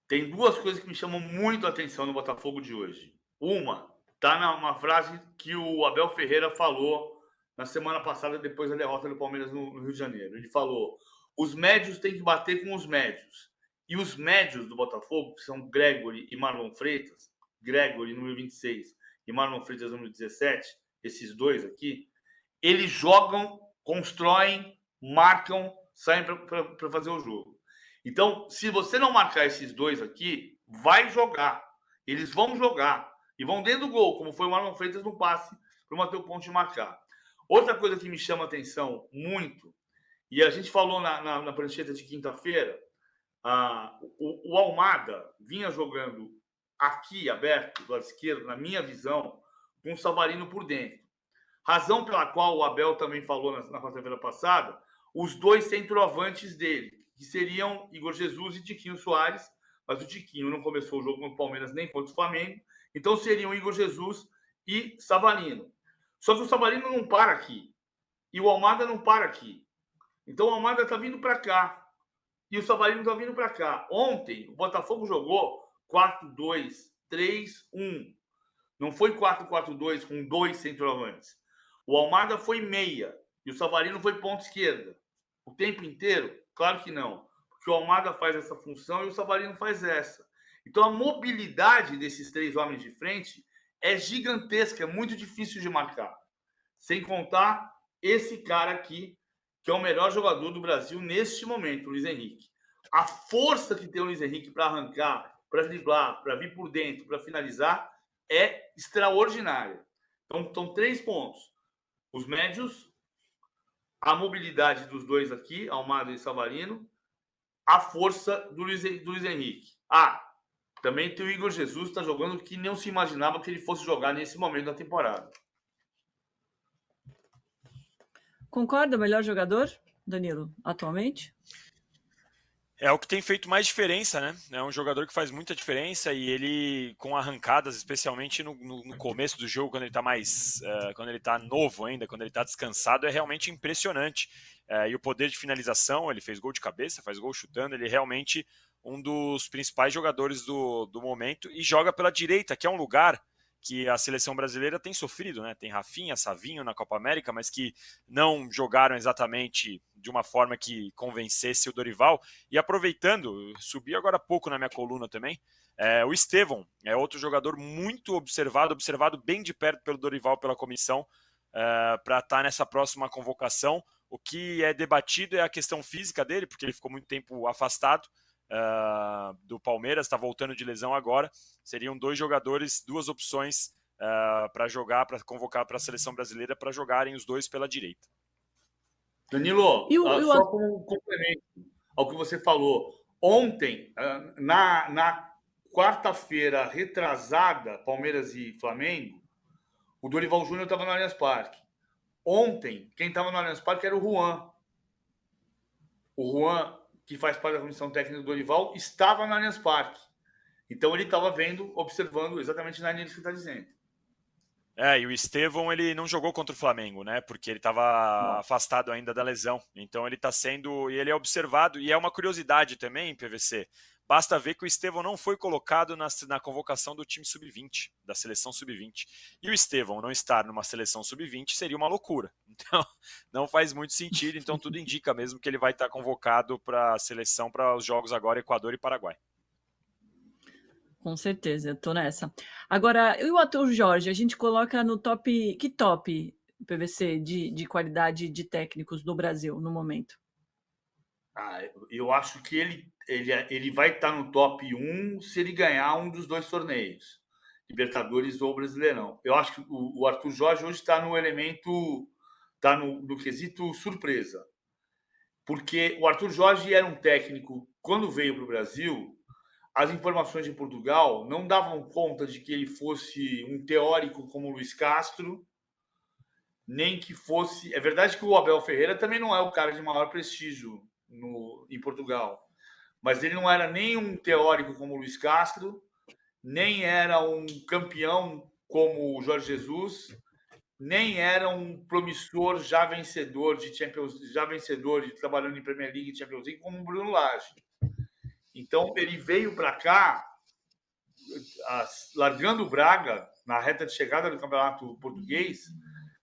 Tem duas coisas que me chamam muito a atenção no Botafogo de hoje. Uma, tá numa frase que o Abel Ferreira falou na semana passada, depois da derrota do Palmeiras no Rio de Janeiro. Ele falou: os médios têm que bater com os médios. E os médios do Botafogo, que são Gregory e Marlon Freitas, Gregory número 26 e Marlon Freitas número 17, esses dois aqui, eles jogam, constroem, marcam, saem para fazer o jogo. Então, se você não marcar esses dois aqui, vai jogar. Eles vão jogar. E vão dentro do gol, como foi o Marlon Freitas no passe para o Matheus Ponte marcar. Outra coisa que me chama a atenção muito, e a gente falou na prancheta de quinta-feira, o Almada vinha jogando aqui, aberto, do lado esquerdo, na minha visão, com o Savarino por dentro. Razão pela qual o Abel também falou na quarta-feira passada, os dois centroavantes dele, que seriam Igor Jesus e Tiquinho Soares, mas o Tiquinho não começou o jogo contra o Palmeiras nem contra o Flamengo, então seriam Igor Jesus e Savarino. Só que o Savarino não para aqui, e o Almada não para aqui. Então o Almada está vindo para cá, e o Savarino está vindo para cá. Ontem, o Botafogo jogou 4-2-3-1. Não foi 4-4-2 com dois centroavantes. O Almada foi meia e o Savarino foi ponta esquerda. O tempo inteiro? Claro que não. Porque o Almada faz essa função e o Savarino faz essa. Então a mobilidade desses três homens de frente é gigantesca, é muito difícil de marcar. Sem contar esse cara aqui, que é o melhor jogador do Brasil neste momento, o Luiz Henrique. A força que tem o Luiz Henrique para arrancar, para driblar, para vir por dentro, para finalizar, é extraordinária. Então, estão 3 pontos. Os médios, a mobilidade dos dois aqui, Almada e Savarino, a força do Luiz Henrique. Também tem o Igor Jesus, que está jogando que não se imaginava que ele fosse jogar nesse momento da temporada. Concorda, o melhor jogador, Danilo, atualmente? É o que tem feito mais diferença, né? É um jogador que faz muita diferença e ele, com arrancadas, especialmente no começo do jogo, quando ele tá mais. Quando ele tá novo ainda, quando ele tá descansado, é realmente impressionante. E o poder de finalização, ele fez gol de cabeça, faz gol chutando, ele é realmente um dos principais jogadores do momento e joga pela direita, que é um lugar que a seleção brasileira tem sofrido, né? Tem Rafinha, Savinho na Copa América, mas que não jogaram exatamente de uma forma que convencesse o Dorival. E aproveitando, subi agora há pouco na minha coluna também, o Estevão é outro jogador muito observado bem de perto pelo Dorival, pela comissão, para estar nessa próxima convocação. O que é debatido é a questão física dele, porque ele ficou muito tempo afastado do Palmeiras, está voltando de lesão agora. Seriam dois jogadores, duas opções para jogar, para convocar para a seleção brasileira, para jogarem os dois pela direita. Danilo, só como complemento ao que você falou, ontem, na quarta-feira retrasada, Palmeiras e Flamengo, o Dorival Júnior estava no Allianz Parque. Ontem, quem estava no Allianz Parque era o Juan. O Juan, que faz parte da comissão técnica do Dorival, estava no Allianz Parque. Então ele estava vendo, observando exatamente na linha que você está dizendo. E o Estevão, ele não jogou contra o Flamengo, né? Porque ele estava afastado ainda da lesão. Então ele está sendo, e ele é observado, e é uma curiosidade também, PVC. Basta ver que o Estevão não foi colocado na convocação do time sub-20, da seleção sub-20. E o Estevão não estar numa seleção sub-20 seria uma loucura. Então, não faz muito sentido. Então, tudo indica mesmo que ele vai estar convocado para a seleção para os jogos agora, Equador e Paraguai. Com certeza, eu tô nessa. Agora, e o Arthur Jorge, a gente coloca no top, que top, PVC, de qualidade de técnicos no Brasil, no momento? Eu acho que ele vai estar no top 1 se ele ganhar um dos dois torneios, Libertadores ou Brasileirão. Eu acho que o Arthur Jorge hoje está no elemento, está no quesito surpresa. Porque o Arthur Jorge era um técnico, quando veio para o Brasil, as informações de Portugal não davam conta de que ele fosse um teórico como o Luiz Castro, nem que fosse... É verdade que o Abel Ferreira também não é o cara de maior prestígio em Portugal, mas ele não era nem um teórico como o Luiz Castro, nem era um campeão como o Jorge Jesus, nem era um promissor já vencedor de Champions, já vencedor de trabalhando em Premier League e Champions League como o Bruno Lage. Então, ele veio para cá, largando o Braga na reta de chegada do Campeonato Português,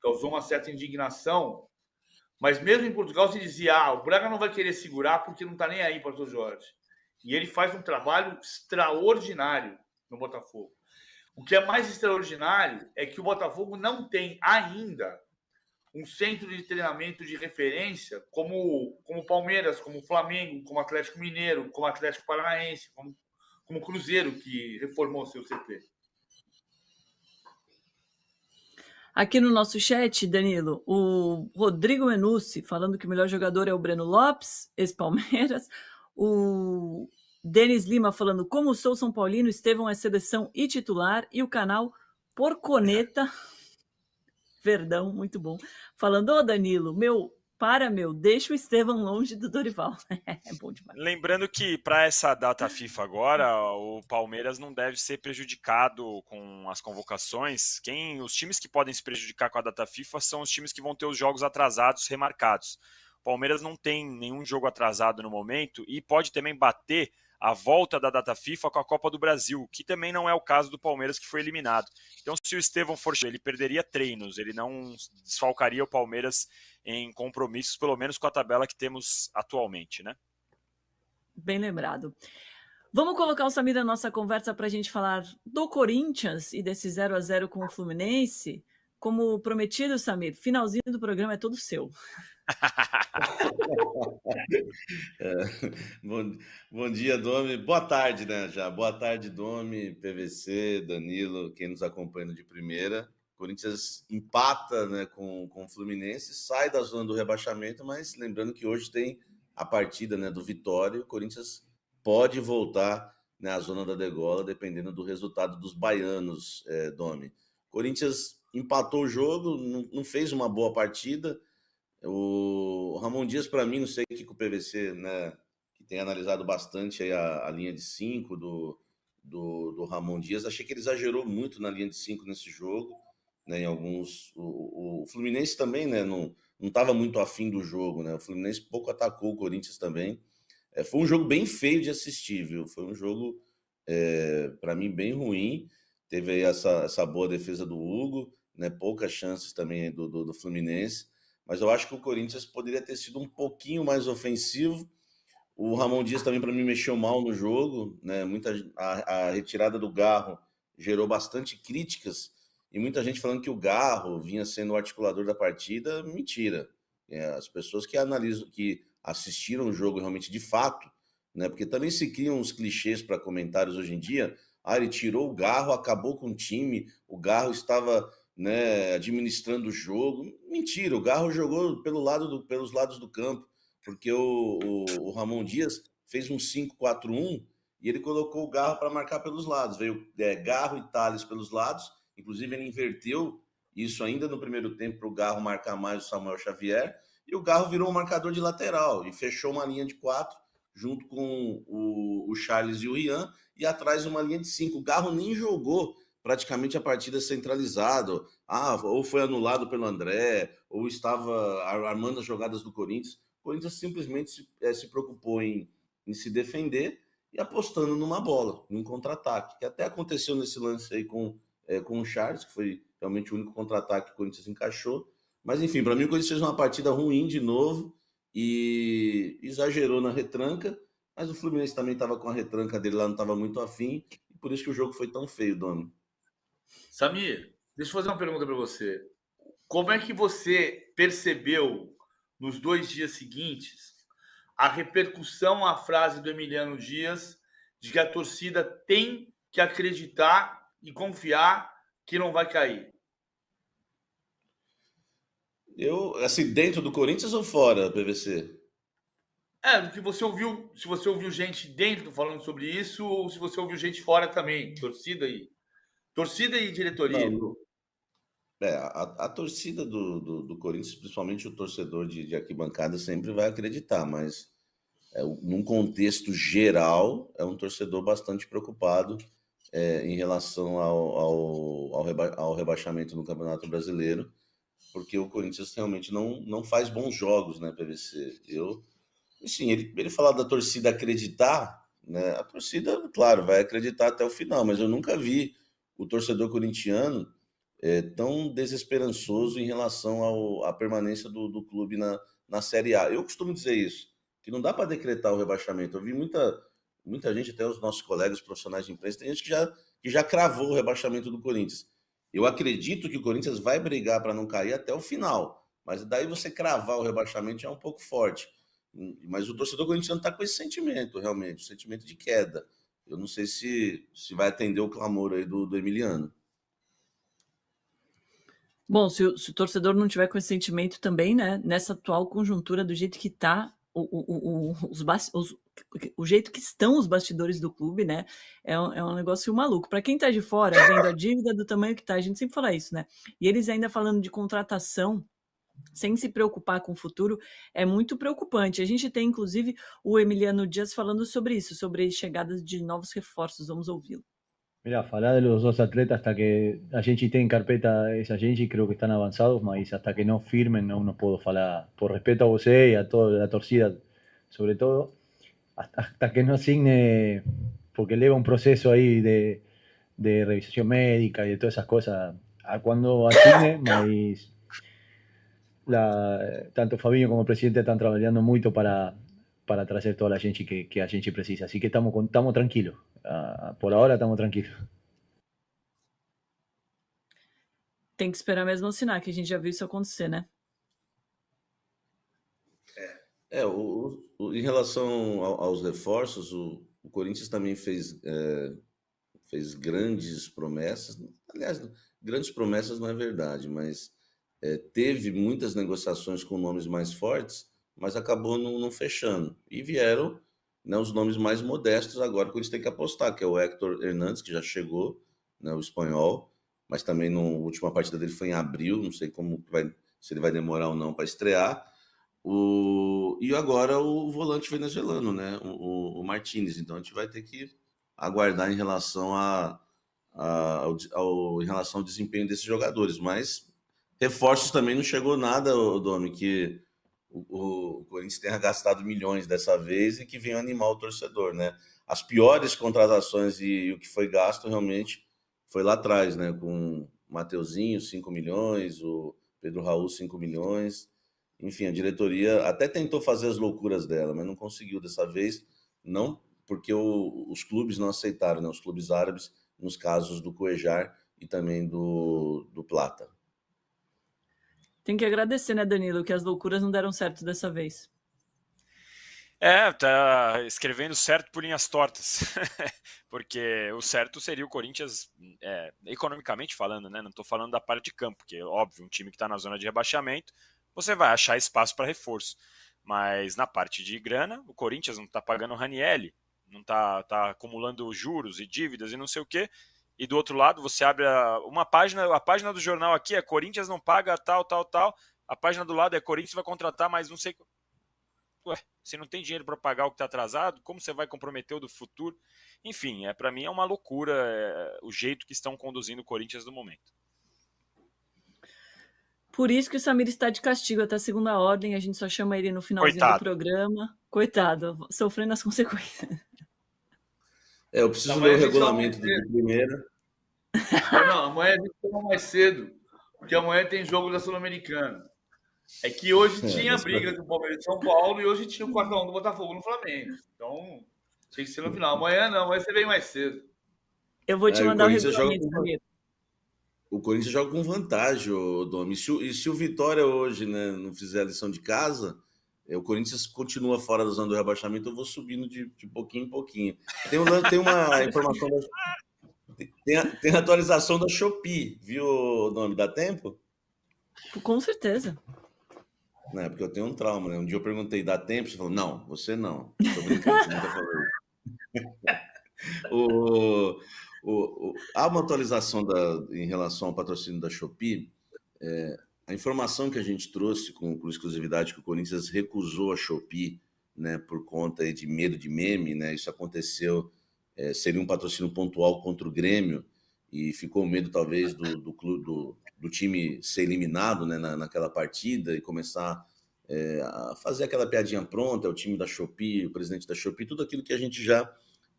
causou uma certa indignação. Mas mesmo em Portugal se dizia, o Braga não vai querer segurar porque não está nem aí para o Arthur Jorge. E ele faz um trabalho extraordinário no Botafogo. O que é mais extraordinário é que o Botafogo não tem ainda um centro de treinamento de referência como Palmeiras, como Flamengo, como Atlético Mineiro, como Atlético Paranaense, como Cruzeiro, que reformou seu CT. Aqui no nosso chat, Danilo, o Rodrigo Menucci falando que o melhor jogador é o Breno Lopes, ex-Palmeiras. O Denis Lima falando como sou São Paulino, Estevão é seleção e titular. E o canal Porconeta, Verdão, muito bom, falando, Danilo, deixa o Estevão longe do Dorival. É bom demais. Lembrando que para essa data FIFA agora, o Palmeiras não deve ser prejudicado com as convocações. Os times que podem se prejudicar com a data FIFA são os times que vão ter os jogos atrasados remarcados. O Palmeiras não tem nenhum jogo atrasado no momento e pode também bater a volta da data FIFA com a Copa do Brasil, que também não é o caso do Palmeiras, que foi eliminado. Então, se o Estevão for, ele perderia treinos, ele não desfalcaria o Palmeiras em compromissos, pelo menos com a tabela que temos atualmente, né? Bem lembrado. Vamos colocar o Samir na nossa conversa para a gente falar do Corinthians e desse 0-0 com o Fluminense. Como prometido, Samir, finalzinho do programa é todo seu. Bom dia, Domi. Boa tarde, né? Já. Boa tarde, Domi, PVC, Danilo, quem nos acompanha de primeira. Corinthians empata, né, com o Fluminense, sai da zona do rebaixamento, mas lembrando que hoje tem a partida, né, do Vitória. O Corinthians pode voltar, né, à zona da degola, dependendo do resultado dos baianos, Domi. Corinthians empatou o jogo, não fez uma boa partida. O Ramon Dias, para mim, não sei o que o PVC, né, que tem analisado bastante aí a linha de 5 do Ramon Dias, achei que ele exagerou muito na linha de 5 nesse jogo, né, em alguns... O Fluminense também, né, não estava muito afim do jogo, né, o Fluminense pouco atacou o Corinthians também. Foi um jogo bem feio de assistir, viu? Foi um jogo, para mim, bem ruim. Teve aí essa boa defesa do Hugo, né, poucas chances também do Fluminense. Mas eu acho que o Corinthians poderia ter sido um pouquinho mais ofensivo. O Ramon Dias também, para mim, mexeu mal no jogo, né? A retirada do Garro gerou bastante críticas e muita gente falando que o Garro vinha sendo o articulador da partida. Mentira. As pessoas que analisam, que assistiram o jogo realmente de fato, né? Porque também se criam uns clichês para comentários hoje em dia. Ele tirou o Garro, acabou com o time, o Garro estava, né, administrando o jogo. Mentira, o Garro jogou pelos lados do campo, porque o Ramon Dias fez um 5-4-1 e ele colocou o Garro para marcar pelos lados. Veio Garro e Thales pelos lados, inclusive ele inverteu isso ainda no primeiro tempo para o Garro marcar mais o Samuel Xavier, e o Garro virou um marcador de lateral e fechou uma linha de 4 junto com o Charles e o Rian, e atrás uma linha de 5. O Garro nem jogou praticamente a partida centralizado, ou foi anulado pelo André, ou estava armando as jogadas do Corinthians. O Corinthians simplesmente se preocupou em se defender e apostando numa bola, num contra-ataque, que até aconteceu nesse lance aí com o Charles, que foi realmente o único contra-ataque que o Corinthians encaixou. Mas enfim, para mim o Corinthians fez uma partida ruim de novo e exagerou na retranca, mas o Fluminense também estava com a retranca dele lá, não estava muito afim, e por isso que o jogo foi tão feio, Dono. Samir, deixa eu fazer uma pergunta para você. Como é que você percebeu, nos 2 dias seguintes, a repercussão à frase do Emiliano Dias de que a torcida tem que acreditar e confiar que não vai cair? Assim, dentro do Corinthians ou fora, PVC? Do que você ouviu, se você ouviu gente dentro falando sobre isso, ou se você ouviu gente fora também, torcida e diretoria. Não, a torcida do Corinthians, principalmente o torcedor de arquibancada, sempre vai acreditar, mas num contexto geral, é um torcedor bastante preocupado em relação ao rebaixamento no Campeonato Brasileiro, porque o Corinthians realmente não faz bons jogos, né, PVC? Sim, ele falar da torcida acreditar, né, a torcida, claro, vai acreditar até o final, mas eu nunca vi o torcedor corintiano tão desesperançoso em relação à permanência do clube na Série A. Eu costumo dizer isso, que não dá para decretar o rebaixamento. Eu vi muita gente, até os nossos colegas profissionais de imprensa, tem gente que já cravou o rebaixamento do Corinthians. Eu acredito que o Corinthians vai brigar para não cair até o final, mas daí você cravar o rebaixamento já é um pouco forte. Mas o torcedor corintiano está com esse sentimento, realmente, o sentimento de queda. Eu não sei se vai atender o clamor aí do Emiliano. Bom, se o torcedor não tiver com esse sentimento também, né, nessa atual conjuntura, do jeito que está, o jeito que estão os bastidores do clube, né, é um negócio maluco. Para quem está de fora, vendo a dívida do tamanho que está, a gente sempre fala isso, né? E eles ainda falando de contratação, sem se preocupar com o futuro, é muito preocupante. A gente tem, inclusive, o Emiliano Dias falando sobre isso, sobre chegadas de novos reforços. Vamos ouvi-lo. Mira, falar de los dos atletas hasta que a gente tem en carpeta esa gente, creo que están avanzados, mas hasta que no firmen no puedo falar, por respeto a você y a toda la torcida, sobre todo, hasta que no asigne, porque lleva un proceso ahí de revisación médica y de todas esas cosas, a cuando asigne, mas tanto Fabinho como el presidente están trabajando mucho para trazer toda la gente que a gente precisa, así que estamos tranquilos. Por ahora estamos tranquilos. Tem que esperar mesmo assinar, que a gente já viu isso acontecer, né? Em relação aos reforços, o Corinthians também fez grandes promessas. Aliás, grandes promessas não é verdade, mas teve muitas negociações com nomes mais fortes, mas acabou não fechando. E vieram, né, os nomes mais modestos agora que eles têm que apostar, que é o Héctor Hernández, que já chegou, né, o espanhol, mas também a última partida dele foi em abril, não sei se ele vai demorar ou não para estrear. E agora o volante venezuelano, né, o Martínez. Então a gente vai ter que aguardar em relação em relação ao desempenho desses jogadores. Mas reforços também não chegou nada, Domi, que o Corinthians tenha gastado milhões dessa vez e que venha animar o torcedor, né? As piores contratações e o que foi gasto realmente foi lá atrás, né? Com o Mateuzinho, 5 milhões, o Pedro Raul, 5 milhões. Enfim, a diretoria até tentou fazer as loucuras dela, mas não conseguiu dessa vez, não porque os clubes não aceitaram, né? Os clubes árabes, nos casos do Cuejar e também do Plata. Tem que agradecer, né, Danilo, que as loucuras não deram certo dessa vez. Tá escrevendo certo por linhas tortas, porque o certo seria o Corinthians, economicamente falando, né? Não estou falando da parte de campo, porque, óbvio, um time que está na zona de rebaixamento, você vai achar espaço para reforço. Mas na parte de grana, o Corinthians não está pagando o Ranieri, não tá acumulando juros e dívidas e não sei o quê. E do outro lado, você abre a página do jornal aqui é Corinthians não paga tal. A página do lado é Corinthians vai contratar mais não sei... Ué, se não tem dinheiro para pagar o que está atrasado, como você vai comprometer o do futuro? Enfim, para mim é uma loucura o jeito que estão conduzindo o Corinthians no momento. Por isso que o Samir está de castigo até segunda ordem, a gente só chama ele no finalzinho do programa. Coitado, sofrendo as consequências. Eu preciso ler o regulamento de primeira. Não, amanhã a gente toma mais cedo, porque amanhã tem jogo da Sul-Americana. É que hoje tinha briga do Palmeiras de São Paulo e hoje tinha o 4x1 do Botafogo no Flamengo. Então, tinha que ser no final. Amanhã não, amanhã você vem mais cedo. Eu vou te mandar o regulamento, Samir. O Corinthians joga com vantagem, Domi. E se o Vitória hoje, né, não fizer a lição de casa, o Corinthians continua fora da zona do rebaixamento, eu vou subindo de pouquinho em pouquinho. Tem uma informação tem a atualização da Shopee, viu, Domi? Dá tempo? Com certeza. Não, é porque eu tenho um trauma, né? Um dia eu perguntei, dá tempo? Você falou, não, você não. Tô brincando, você nunca falou isso. Há uma atualização em relação ao patrocínio da Shopee. A informação que a gente trouxe com exclusividade que o Corinthians recusou a Shopee, né, por conta de medo de meme, né? Isso aconteceu, seria um patrocínio pontual contra o Grêmio e ficou medo talvez do time ser eliminado, né, naquela partida e começar a fazer aquela piadinha pronta, o time da Shopee, o presidente da Shopee, tudo aquilo que a gente já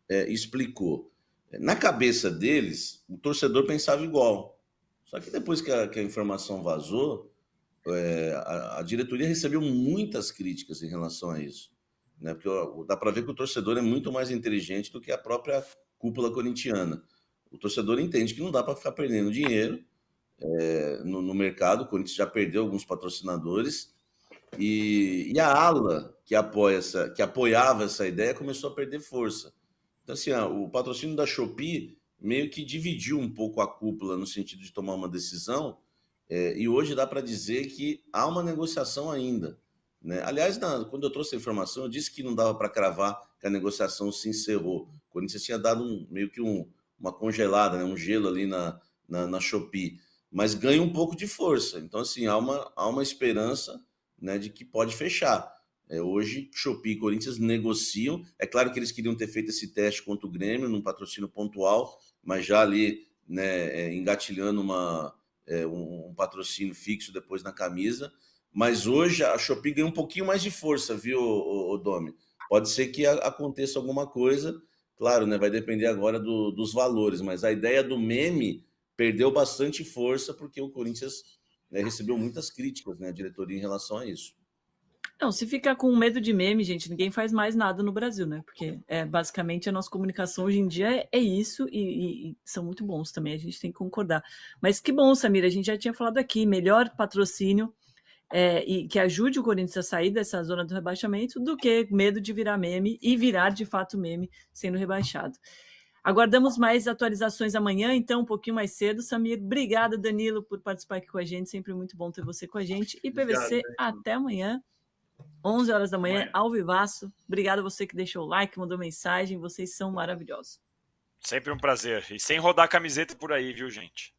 explicou. Na cabeça deles, o torcedor pensava igual. Só que depois que a informação vazou, a diretoria recebeu muitas críticas em relação a isso, né? Porque dá para ver que o torcedor é muito mais inteligente do que a própria cúpula corintiana. O torcedor entende que não dá para ficar perdendo dinheiro no mercado. O Corinthians já perdeu alguns patrocinadores e a ala que apoiava essa ideia começou a perder força. Então, assim, o patrocínio da Shopee meio que dividiu um pouco a cúpula no sentido de tomar uma decisão, e hoje dá para dizer que há uma negociação ainda, né? Aliás, quando eu trouxe a informação, eu disse que não dava para cravar que a negociação se encerrou. O Corinthians tinha dado meio que uma congelada, né? Um gelo ali na Shopee, mas ganha um pouco de força. Então, assim, há uma esperança, né, de que pode fechar. Hoje, Shopee e Corinthians negociam. É claro que eles queriam ter feito esse teste contra o Grêmio, num patrocínio pontual, mas já ali, né, engatilhando um patrocínio fixo depois na camisa. Mas hoje a Shopee ganha um pouquinho mais de força, viu, Domi? Pode ser que aconteça alguma coisa, claro, né? Vai depender agora dos valores, mas a ideia do meme perdeu bastante força porque o Corinthians, né, recebeu muitas críticas, né, a diretoria em relação a isso. Não, se ficar com medo de meme, gente, ninguém faz mais nada no Brasil, né? Porque basicamente a nossa comunicação hoje em dia é isso, e são muito bons também, a gente tem que concordar. Mas que bom, Samir, a gente já tinha falado aqui, melhor patrocínio e que ajude o Corinthians a sair dessa zona do rebaixamento do que medo de virar meme e virar de fato meme sendo rebaixado. Aguardamos mais atualizações amanhã, então, um pouquinho mais cedo. Samir, obrigada, Danilo, por participar aqui com a gente, sempre muito bom ter você com a gente. E PVC, até amanhã. 11 horas da manhã, ao vivaço. Obrigado a você que deixou o like, mandou mensagem. Vocês são maravilhosos. Sempre um prazer. E sem rodar a camiseta por aí, viu, gente?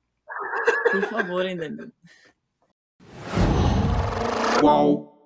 Por favor, hein, Danilo. Qual?